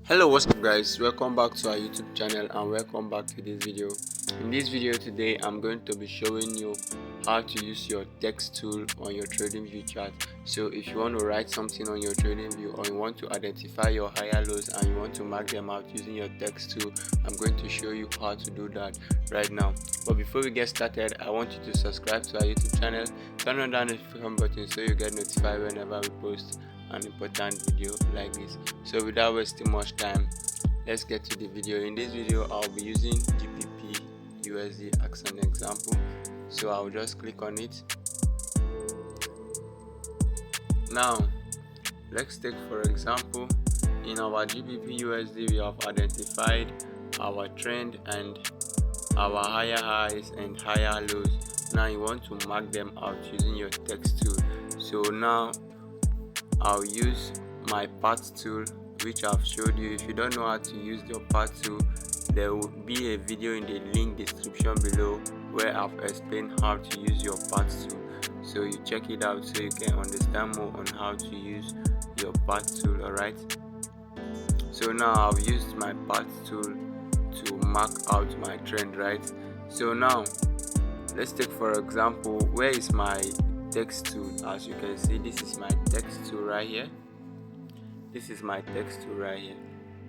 Hello, what's up guys, welcome back to our YouTube channel and welcome back to this video. In this video today I'm going to be showing you how to use your text tool on your TradingView chart. So if you want to write something on your TradingView, or you want to identify your higher lows and you want to mark them out using your text tool, I'm going to show you how to do that right now. But before we get started, I want you to subscribe to our YouTube channel, turn on that notification button so you get notified whenever we post an important video like this. So without wasting much time, let's get to the video. In this video I'll be using GBP USD as an example, so I'll just click on it. Now let's take, for example, in our GBP USD we have identified our trend and our higher highs and higher lows. Now you want to mark them out using your text tool. So now I'll use my path tool, which I've showed you. If you don't know how to use your path tool, there will be a video in the link description below where I've explained how to use your path tool. So you check it out so you can understand more on how to use your path tool. Alright, so now I've used my path tool to mark out my trend, right? So now let's take, for example, where is my text tool? As you can see, this is my text tool right here. This is my text tool right here.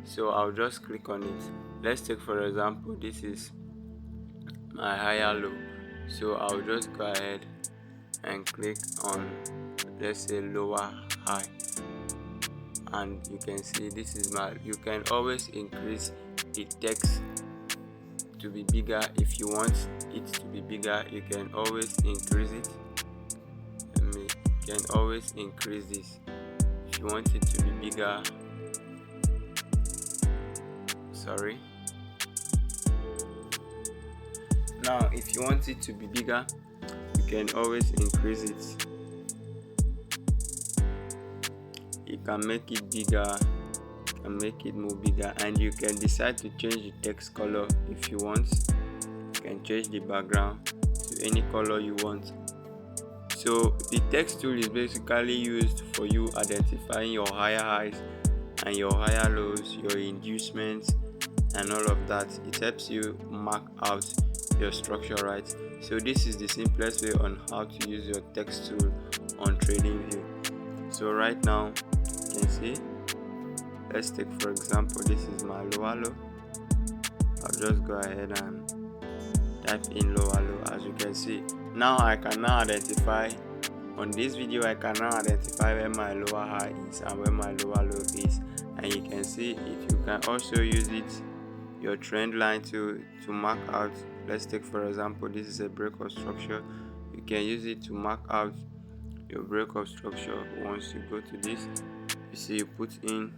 So I'll just click on it. Let's take, for example, this is my higher low. So I'll just go ahead and click on, let's say, lower high, and you can see this is my, you can always increase the text to be bigger. If you want it to be bigger, you can always increase it. You can always increase this if you want it to be bigger. Sorry. Now if you want it to be bigger, you can always increase it. You can make it bigger, you can make it more bigger, and you can decide to change the text color if you want. You can change the background to any color you want. So the text tool is basically used for you identifying your higher highs and your higher lows, your inducements and all of that. It helps you mark out your structure, right? So this is the simplest way on how to use your text tool on TradingView. So right now you can see, let's take, for example, this is my lower low. I'll just go ahead and type in lower low. As you can see, now I can now identify, on this video I can now identify where my lower high is and where my lower low is, and you can see it. You can also use it, your trend line, to mark out. Let's take, for example, this is a break of structure. You can use it to mark out your break of structure. Once you go to this, you see, you put in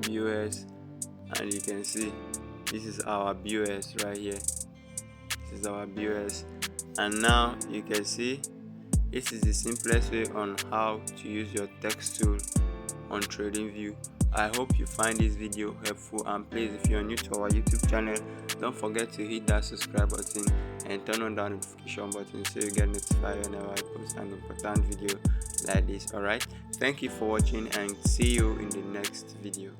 BOS and you can see this is our BOS right here. This is our BOS, and now you can see this is the simplest way on how to use your text tool on TradingView. I hope you find this video helpful, and please, if you're new to our YouTube channel, don't forget to hit that subscribe button and turn on that notification button so you get notified whenever I post an important video like this. Alright, thank you for watching and see you in the next video.